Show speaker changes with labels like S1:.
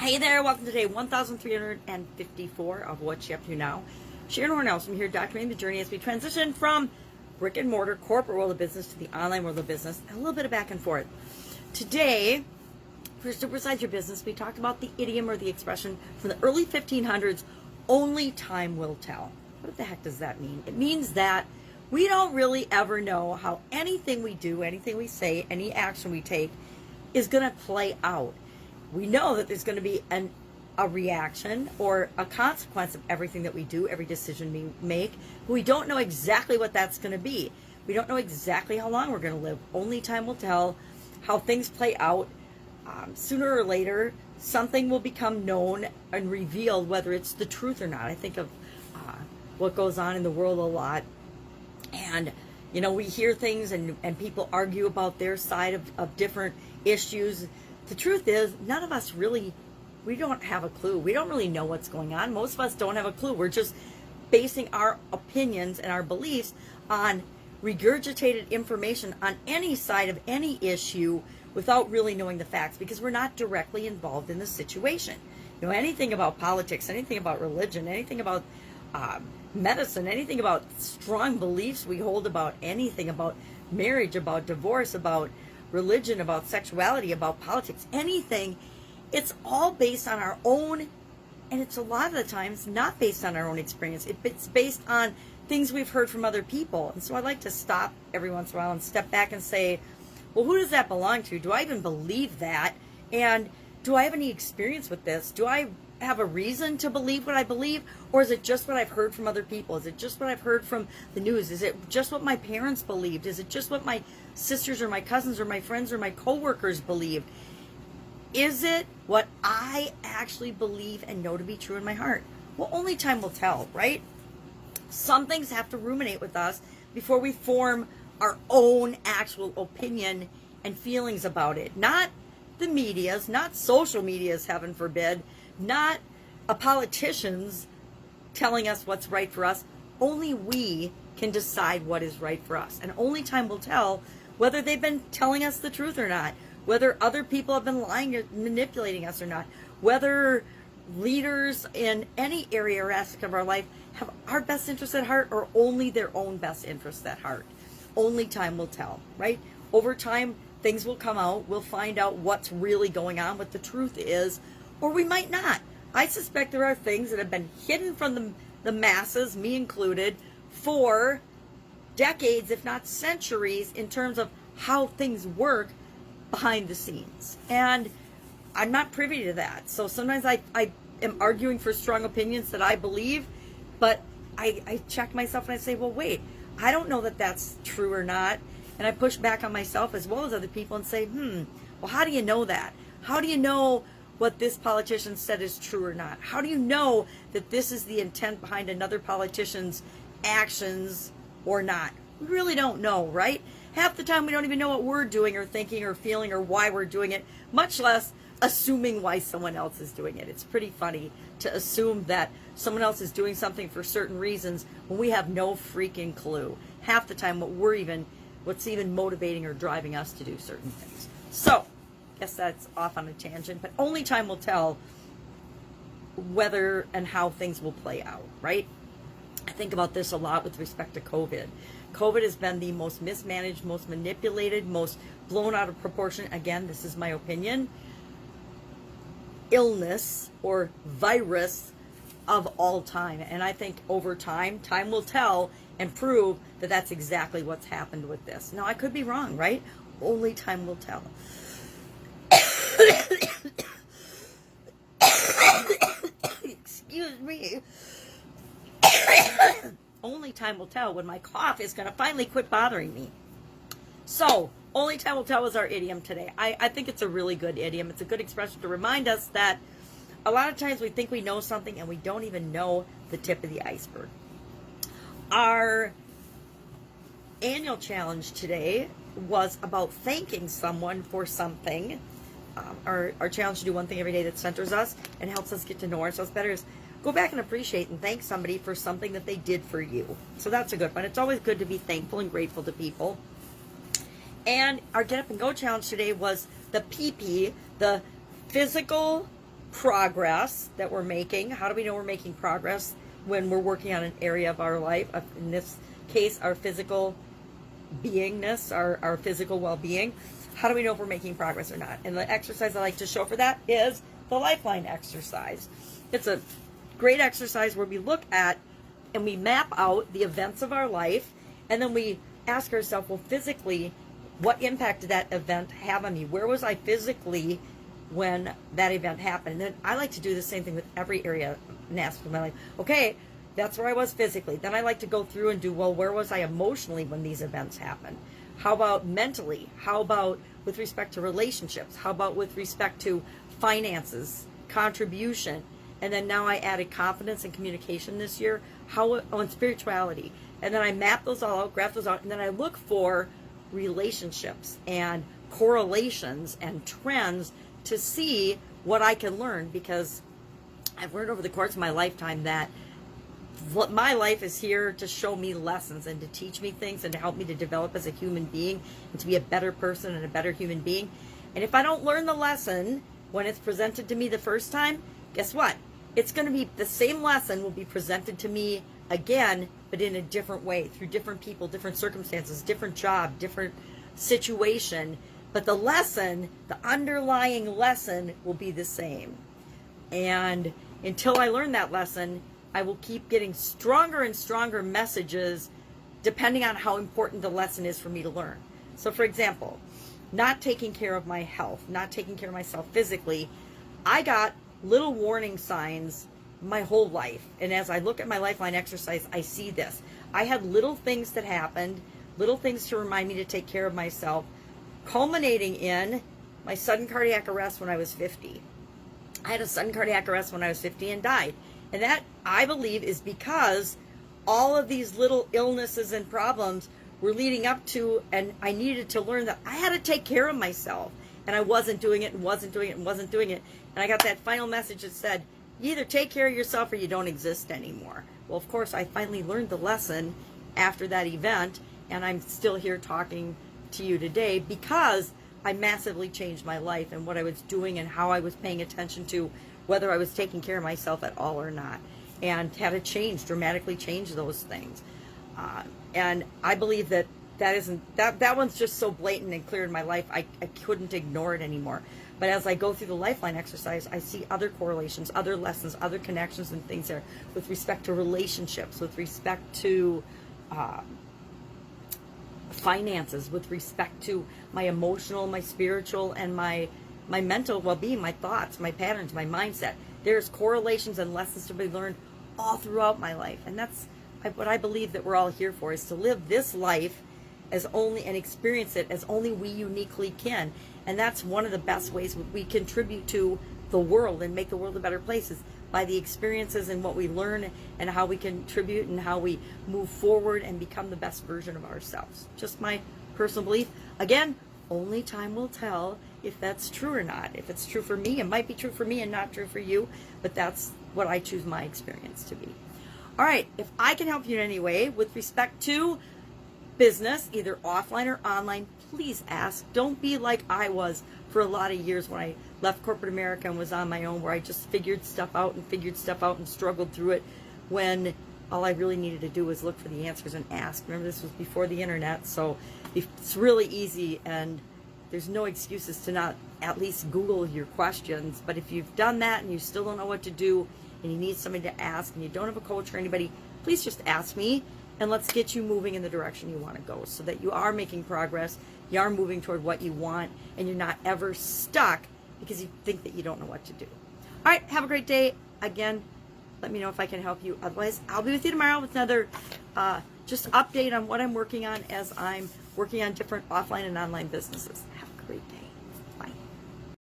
S1: Hey there, welcome to day 1354 of What You Up To Now. Sharon Horne-Ellstrom here, documenting the journey as we transition from brick and mortar corporate world of business to the online world of business, and a little bit of back and forth. Today, for Supersize Your Business, we talked about the idiom or the expression from the early 1500s, only time will tell. What the heck does that mean? It means that we don't really ever know how anything we do, anything we say, any action we take is going to play out. We know that there's going to be a reaction or a consequence of everything that we do, every decision we make. But we don't know exactly what that's going to be. We don't know exactly how long we're going to live. Only time will tell how things play out. Sooner or later, something will become known and revealed, whether it's the truth or not. I think of what goes on in the world a lot. And, you know, we hear things and people argue about their side of different issues. The truth is, none of us really, we don't have a clue. We don't really know what's going on. Most of us don't have a clue. We're just basing our opinions and our beliefs on regurgitated information on any side of any issue without really knowing the facts, because we're not directly involved in the situation. You know, anything about politics, anything about religion, anything about medicine, anything about strong beliefs we hold about anything, about marriage, about divorce, about religion, about sexuality, about politics, anything, it's all based on our own, and it's a lot of the times not based on our own experience. It's based on things we've heard from other people. And so I like to stop every once in a while and step back and say, well, who does that belong to? Do I even believe that? And do I have any experience with this? Do I have a reason to believe what I believe? Or is it just what I've heard from other people? Is it just what I've heard from the news? Is it just what my parents believed? Is it just what my sisters or my cousins or my friends or my coworkers believed? Is it what I actually believe and know to be true in my heart? Well, only time will tell, right? Some things have to ruminate with us before we form our own actual opinion and feelings about it. Not the media's, not social media's, heaven forbid, not a politician's telling us what's right for us. Only we can decide what is right for us. And only time will tell whether they've been telling us the truth or not, whether other people have been lying or manipulating us or not, whether leaders in any area or aspect of our life have our best interests at heart or only their own best interests at heart. Only time will tell, right? Over time, things will come out. We'll find out what's really going on, what the truth is, or we might not. I suspect there are things that have been hidden from the masses, me included, for decades, if not centuries, in terms of how things work behind the scenes. And I'm not privy to that. So sometimes I am arguing for strong opinions that I believe, but I check myself and I say, well, wait, I don't know that that's true or not. And I push back on myself as well as other people and say, well, how do you know that? How do you know what this politician said is true or not? How do you know that this is the intent behind another politician's actions or not? We really don't know, right? Half the time we don't even know what we're doing or thinking or feeling or why we're doing it, much less assuming why someone else is doing it. It's pretty funny to assume that someone else is doing something for certain reasons when we have no freaking clue. Half the time what's even motivating or driving us to do certain things. So, guess that's off on a tangent, but only time will tell whether and how things will play out, right? I think about this a lot with respect to COVID. COVID has been the most mismanaged, most manipulated, most blown out of proportion, again, this is my opinion, illness or virus of all time. And I think over time, time will tell and prove that that's exactly what's happened with this. Now, I could be wrong, right? Only time will tell. Excuse me. Only time will tell when my cough is going to finally quit bothering me. So, only time will tell is our idiom today. I think it's a really good idiom. It's a good expression to remind us that a lot of times we think we know something and we don't even know the tip of the iceberg. Our annual challenge today was about thanking someone for something. Our challenge to do one thing every day that centers us and helps us get to know ourselves better is go back and appreciate and thank somebody for something that they did for you. So that's a good one. It's always good to be thankful and grateful to people. And our Get Up and Go challenge today was the PP, the physical progress that we're making. How do we know we're making progress when we're working on an area of our life? In this case, our physical beingness, our physical well-being. How do we know if we're making progress or not? And the exercise I like to show for that is the Lifeline exercise. It's a great exercise where we look at and we map out the events of our life, and then we ask ourselves, well, physically, what impact did that event have on me? Where was I physically when that event happened? And then I like to do the same thing with every area and aspect of my life. Okay, that's where I was physically. Then I like to go through and do, well, where was I emotionally when these events happened? How about mentally? How about with respect to relationships? How about with respect to finances, contribution? And then now I added confidence and communication this year. And spirituality. And then I map those all out, graph those out, and then I look for relationships and correlations and trends to see what I can learn, because I've learned over the course of my lifetime that my life is here to show me lessons and to teach me things and to help me to develop as a human being and to be a better person and a better human being. And if I don't learn the lesson when it's presented to me the first time, guess what? It's going to be the same lesson will be presented to me again, but in a different way, through different people, different circumstances, different job, different situation. But the lesson, the underlying lesson will be the same. And until I learn that lesson, I will keep getting stronger and stronger messages depending on how important the lesson is for me to learn. So for example, not taking care of my health, not taking care of myself physically, I got little warning signs my whole life. And as I look at my Lifeline exercise, I see this. I had little things that happened, little things to remind me to take care of myself, culminating in my sudden cardiac arrest when I was 50. I had a sudden cardiac arrest when I was 50 and died. And that, I believe, is because all of these little illnesses and problems were leading up to, and I needed to learn that I had to take care of myself. And I wasn't doing it and wasn't doing it and wasn't doing it. And I got that final message that said, you either take care of yourself or you don't exist anymore. Well, of course, I finally learned the lesson after that event, and I'm still here talking to you today because I massively changed my life and what I was doing and how I was paying attention to whether I was taking care of myself at all or not, and had to change, dramatically change those things. And I believe that that one's just so blatant and clear in my life, I couldn't ignore it anymore. But as I go through the Lifeline exercise, I see other correlations, other lessons, other connections and things there with respect to relationships, with respect to finances, with respect to my emotional, my spiritual, and my mental well-being, my thoughts, my patterns, my mindset. There's correlations and lessons to be learned all throughout my life. And that's what I believe that we're all here for, is to live this life as only and experience it as only we uniquely can. And that's one of the best ways we contribute to the world and make the world a better place, is by the experiences and what we learn and how we contribute and how we move forward and become the best version of ourselves. Just my personal belief. Again, only time will tell if that's true or not. If it's true for me, it might be true for me and not true for you, but that's what I choose my experience to be. All right, if I can help you in any way with respect to business, either offline or online, please ask. Don't be like I was for a lot of years when I left corporate America and was on my own, where I just figured stuff out and struggled through it, when all I really needed to do was look for the answers and ask. Remember, this was before the internet, so it's really easy, and there's no excuses to not at least Google your questions. But if you've done that and you still don't know what to do and you need somebody to ask and you don't have a coach or anybody, please just ask me, and let's get you moving in the direction you want to go, so that you are making progress, you are moving toward what you want, and you're not ever stuck because you think that you don't know what to do. All right, have a great day. Again, let me know if I can help you. Otherwise, I'll be with you tomorrow with another just update on what I'm working on as I'm working on different offline and online businesses. Have a great day.